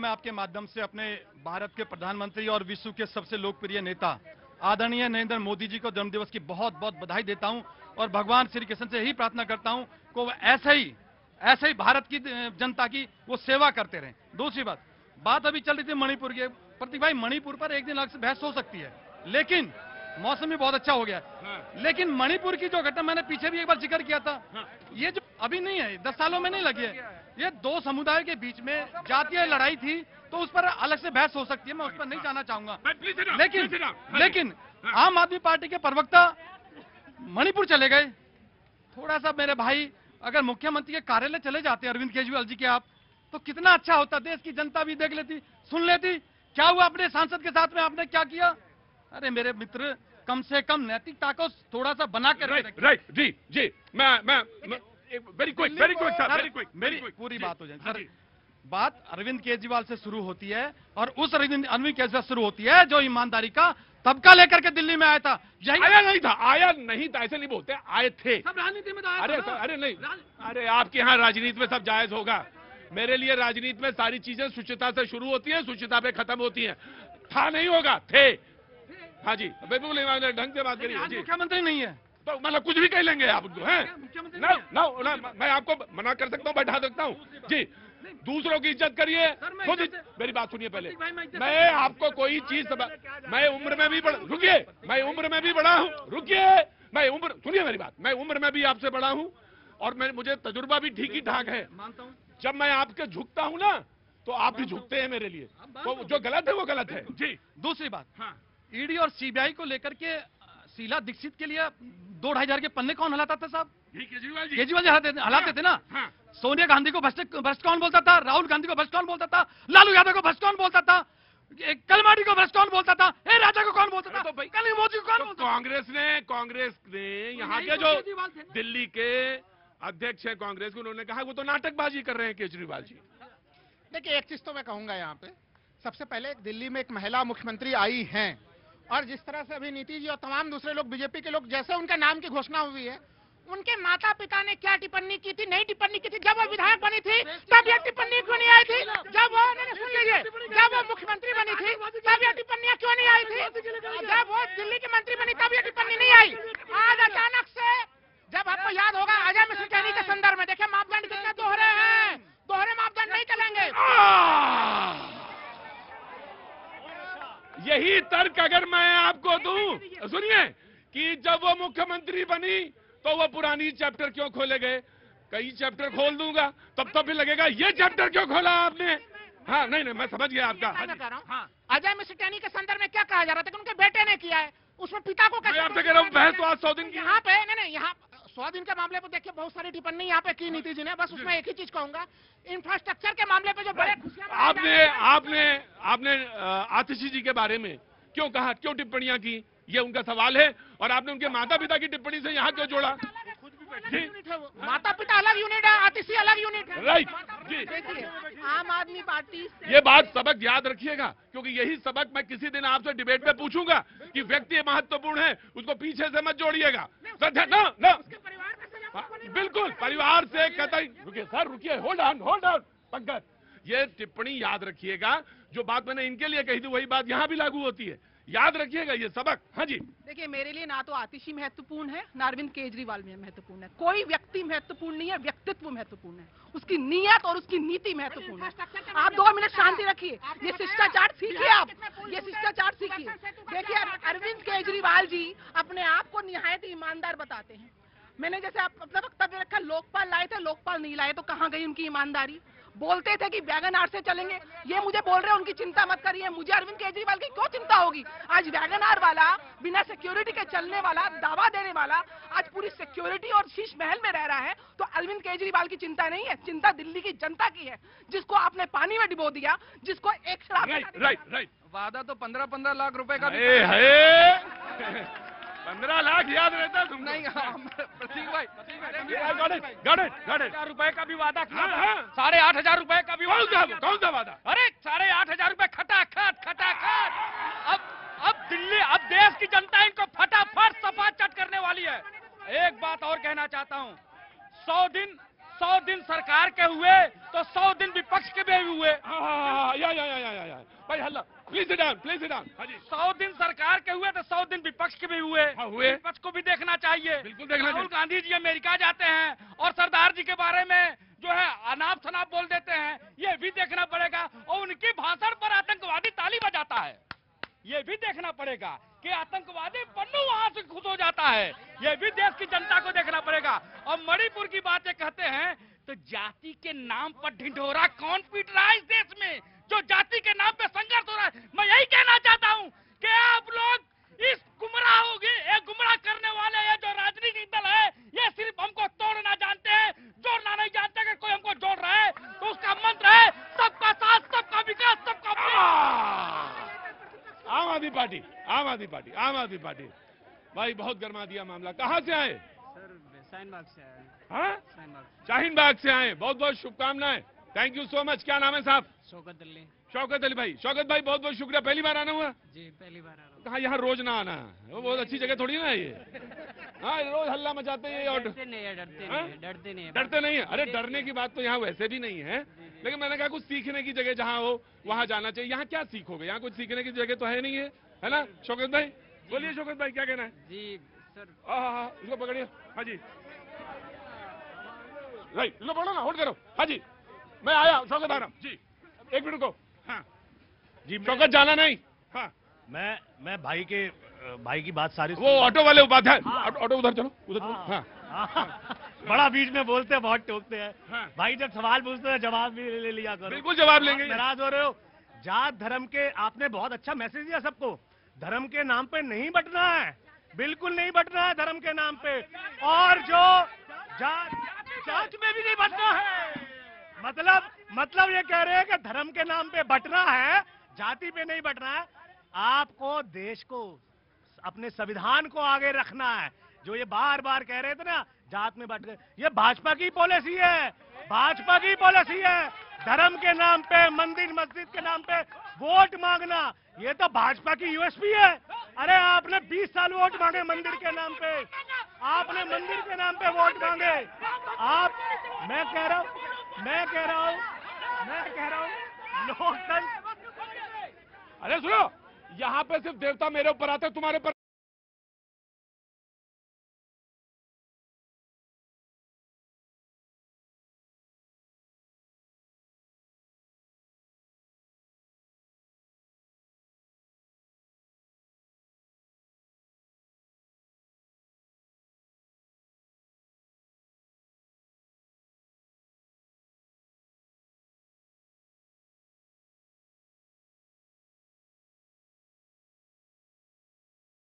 मैं आपके माध्यम से अपने भारत के प्रधानमंत्री और विश्व के सबसे लोकप्रिय नेता आदरणीय नरेंद्र मोदी जी को जन्मदिवस की बहुत बहुत बधाई देता हूं और भगवान श्री कृष्ण से यही प्रार्थना करता हूं कि वो ऐसे ही भारत की जनता की वो सेवा करते रहें। दूसरी बात अभी चल रही थी मणिपुर के प्रति। भाई मणिपुर पर एक दिन अलग से बहस हो सकती है, लेकिन मौसम भी बहुत अच्छा हो गया। लेकिन मणिपुर की जो घटना मैंने पीछे भी एक बार जिक्र किया था, ये जो अभी नहीं है, 10 सालों में नहीं लगी है, ये दो समुदायों के बीच में जातीय लड़ाई थी, तो उस पर अलग से बहस हो सकती है, मैं उस पर नहीं जाना चाहूंगा। लेकिन आम आदमी पार्टी के प्रवक्ता मणिपुर चले गए। थोड़ा सा मेरे भाई अगर मुख्यमंत्री के कार्यालय चले जाते अरविंद केजरीवाल जी के आप, तो कितना अच्छा होता, देश की जनता भी देख लेती, सुन लेती क्या हुआ अपने सांसद के साथ में, आपने क्या किया। अरे मेरे मित्र, कम से कम नैतिकता को थोड़ा सा बना कर राइट जी मैं वेरी क्विक मेरी पूरी बात हो जाए सर। बात अरविंद केजरीवाल से शुरू होती है और उस अरविंद केजरीवाल से शुरू होती है जो ईमानदारी का तबका लेकर के दिल्ली में आया था। आया नहीं था ऐसे नहीं बोलते, आए थे। सब राजनीति में अरे नहीं, अरे आपके यहाँ राजनीति में सब जायज होगा। मेरे लिए राजनीति में सारी चीजें शुचिता से शुरू होती है, शुचिता पे खत्म होती है। था नहीं होगा, थे। हाँ जी, बिल्कुल ढंग से बात करिए। मुख्यमंत्री नहीं है तो मतलब कुछ भी कह लेंगे आप उनको, हैं? ना, मैं आपको मना कर सकता हूँ, बैठा सकता हूँ जी। दूसरों की इज्जत करिए, खुद मेरी बात सुनिए पहले। मैं आपको कोई चीज, मैं उम्र में भी रुकिए, मैं उम्र में भी बड़ा हूँ, रुकिए, मैं उम्र, सुनिए मेरी बात, मैं उम्र में भी आपसे बड़ा हूँ और मुझे तजुर्बा भी ठीक ही ठाक है। जब मैं आपके झुकता हूँ ना, तो आप भी झुकते हैं मेरे लिए, तो जो गलत है वो गलत है जी। दूसरी बात, ईडी और सीबीआई को लेकर के शीला दीक्षित के लिए 2-2.5 के पन्ने कौन हलाता था साहब? केजरीवाल जी हलाते थे ना। सोनिया गांधी को भ्रष्ट कौन बोलता था? राहुल गांधी को भ्रष्ट कौन बोलता था? लालू यादव को भ्रष्ट कौन बोलता था? कलमाडी को भ्रष्ट कौन बोलता था? ए राजा को कौन बोलता था? तो भाई कल मोदी को कौन बोलता था? कांग्रेस ने यहाँ के जो दिल्ली के अध्यक्ष है कांग्रेस के, उन्होंने कहा वो तो नाटकबाजी कर रहे हैं केजरीवाल जी। देखिए, एक चीज तो मैं कहूंगा यहाँ पे, सबसे पहले दिल्ली में एक महिला मुख्यमंत्री आई हैं और जिस तरह से अभी नीतीश जी और तमाम दूसरे लोग, बीजेपी के लोग, जैसे उनके नाम की घोषणा हुई है, उनके माता पिता ने क्या टिप्पणी की थी, नहीं टिप्पणी की थी। जब वो विधायक बनी थी तब ये टिप्पणी क्यों नहीं आई थी? जब वो, सुन लीजिए, जब वो मुख्यमंत्री बनी थी तब ये टिप्पणियां क्यों नहीं आई थी? जब वो दिल्ली की मंत्री बनी तब ये टिप्पणी नहीं आई। आज अचानक से, जब आपको याद होगा अजय मिश्र टेनी के संदर्भ में, देखिए मापदंड कितने दोहरे हैं, दोहरे मापदंड नहीं चलेंगे। यही तर्क अगर मैं आपको दूं, सुनिए, कि जब वो मुख्यमंत्री बनी तो वो पुरानी चैप्टर क्यों खोले गए? कई चैप्टर खोल दूंगा, तब भी लगेगा ये चैप्टर क्यों खोला आपने। हाँ, नहीं, मैं समझ गया आपका। अजय मिश्र टेनी के संदर्भ में क्या कहा जा रहा था कि उनके बेटे ने किया है, उसमें पिता को मैं आपसे कह रहा हूँ, बहस तो आज 100 दिन की। यहाँ पे नहीं, यहाँ 100 दिन के मामले पर देखिए बहुत सारी टिप्पणी यहाँ पे की नीतीश जी ने। बस उसमें एक ही चीज कहूंगा, इंफ्रास्ट्रक्चर के मामले पे जो बड़े आपने आतिशी जी के बारे में क्यों कहा, क्यों टिप्पणियां की, ये उनका सवाल है। और आपने उनके माता पिता की टिप्पणी से यहाँ क्यों जोड़ा? माता पिता अलग यूनिट है, आतिशी अलग यूनिट है। राइट जी। देखिए, आम आदमी पार्टी, ये बात, सबक याद रखिएगा, क्योंकि यही सबक मैं किसी दिन आपसे डिबेट में पूछूंगा कि व्यक्ति महत्वपूर्ण है, उसको पीछे से मत जोड़िएगा। ना, बिल्कुल परिवार से कतई। रुकिए सर, रुकिए, होल्ड ऑन पंकज, ये टिप्पणी याद रखिएगा। जो बात मैंने इनके लिए कही थी वही बात यहाँ भी लागू होती है, याद रखिएगा ये सबक। हाँ जी। देखिए, मेरे लिए ना तो आतिशी महत्वपूर्ण है ना अरविंद केजरीवाल में महत्वपूर्ण है। कोई व्यक्ति महत्वपूर्ण नहीं है, व्यक्तित्व महत्वपूर्ण है, उसकी नीयत और उसकी नीति महत्वपूर्ण है। आप 2 मिनट शांति रखिए, ये शिष्टाचार सीखिए, आप ये शिष्टाचार सीखिए। देखिए, अरविंद केजरीवाल जी अपने आप को निहायत ईमानदार बताते हैं। मैंने जैसे अपना वक्तव्य रखा, लोकपाल लाए थे, लोकपाल नहीं लाए, तो कहाँ गई उनकी ईमानदारी? बोलते थे कि वैगन आर से चलेंगे, ये मुझे बोल रहे हैं उनकी चिंता मत करिए। मुझे अरविंद केजरीवाल की क्यों चिंता होगी? आज वैगन आर वाला, बिना सिक्योरिटी के चलने वाला, दावा देने वाला, आज पूरी सिक्योरिटी और शीश महल में रह रहा है, तो अरविंद केजरीवाल की चिंता नहीं है, चिंता दिल्ली की जनता की है, जिसको आपने पानी में डुबो दिया, जिसको एक शराब। राइट। वादा तो 15-15 लाख रुपए का 15 लाख याद रहता तुम? नहीं, प्रतीक भाई, गॉट इट। 1000 रुपए का भी वादा किया, 8,500 रुपए का भी। कौन सा वादा? अरे 8,500 रुपए खटाखट। अब दिल्ली, अब देश की जनता इनको फटाफट सफाचट करने वाली है। एक बात और कहना चाहता हूँ, 100 दिन सरकार के हुए तो 100 दिन विपक्ष के भी हुए। भाई हल्ला, प्लीज सिट डाउन। हाँ जी, 100 दिन सरकार के हुए तो 100 दिन विपक्ष के भी हुए। हाँ, हुए। विपक्ष को भी देखना चाहिए। बिल्कुल देखना राहुल चाहिए। गांधी जी अमेरिका जाते हैं और सरदार जी के बारे में जो है अनाप शनाप बोल देते हैं, ये भी देखना पड़ेगा। और उनकी भाषण पर आतंकवादी ताली बजाता है, ये भी देखना पड़ेगा कि आतंकवादी पन्नू वहां से खुश हो जाता है। ये भी देश की जनता को देखना पड़ेगा। और मणिपुर की बातें कहते हैं तो जाति के नाम पर ढिंढोरा कौन पीट रहा है इस देश में, जो जाति के नाम पे संघर्ष हो रहा है। मैं यही कहना चाहता हूं कि आप लोग इस गुमराह करने वाले ये जो राजनीतिक दल है, ये सिर्फ हमको तोड़ना जानते हैं, जोड़ना नहीं जानते। कि कोई हमको जोड़ रहा है तो उसका मंत्र है सबका साथ, सबका विकास, सबका आम आदमी पार्टी। भाई बहुत गर्मा दिया मामला। कहाँ से आए? सर शाहीन बाग से आए। हाँ, शाहीन बाग शाहीन बाग से आए। बहुत बहुत शुभकामनाएं। Thank you so much. क्या नाम है साहब? शौकत अली। शौकत अली भाई। शौकत भाई बहुत बहुत शुक्रिया। पहली बार आना हुआ? जी पहली बार आ रहा हूँ। कहा यहाँ रोज ना आना, वो बहुत अच्छी जगह थोड़ी ना है ये। हाँ, रोज हल्ला मचाते हैं और डरते नहीं है, डरते नहीं है। अरे डरने की बात तो यहाँ वैसे भी नहीं है, लेकिन मैंने कहा कुछ सीखने की जगह जहाँ हो वहाँ जाना चाहिए। यहाँ क्या सीखोगे? यहाँ कुछ सीखने की जगह तो है नहीं है ना? शौकत भाई बोलिए। शौकत भाई क्या कहना है? जी सर। हाँ, इसको पकड़िए। हाँ जी, राइट, लो बोलो ना, होल्ड करो। हाँ जी, मैं आया। शौकत आ रहा हूँ जी, एक मिनट को। हाँ जी, शौकत जाना नहीं। हाँ, मैं भाई की बात सारी वो ऑटो वाले उपाध्याय, ऑटो उधर चलो, उधर चलो। हाँ, बड़ा बीच में बोलते हैं, बहुत टोकते हैं। हाँ। भाई जब सवाल पूछते हैं जवाब भी ले लिया करो। बिल्कुल जवाब लेंगे। आप नाराज हो रहे हो? जात धर्म के आपने बहुत अच्छा मैसेज दिया सबको। धर्म के नाम पे नहीं बंटना है, बिल्कुल नहीं बंटना है धर्म के नाम पे। और जो जात में भी नहीं बंटना है। मतलब ये कह रहे हैं कि धर्म के नाम पे बंटना है, जाति पे नहीं बंटना है। आपको देश को, अपने संविधान को आगे रखना है। जो ये बार बार कह रहे थे ना जात में बंट गए, ये भाजपा की पॉलिसी है, भाजपा की पॉलिसी है। धर्म के नाम पे, मंदिर मस्जिद के नाम पे वोट मांगना, ये तो भाजपा की यूएसपी है। अरे आपने 20 साल वोट मांगे मंदिर के नाम पे, आपने मंदिर के नाम पे वोट मांगे। मैं कह रहा हूँ लोकतंत्र। अरे सुनो, यहाँ पे सिर्फ देवता मेरे ऊपर आते, तुम्हारे ऊपर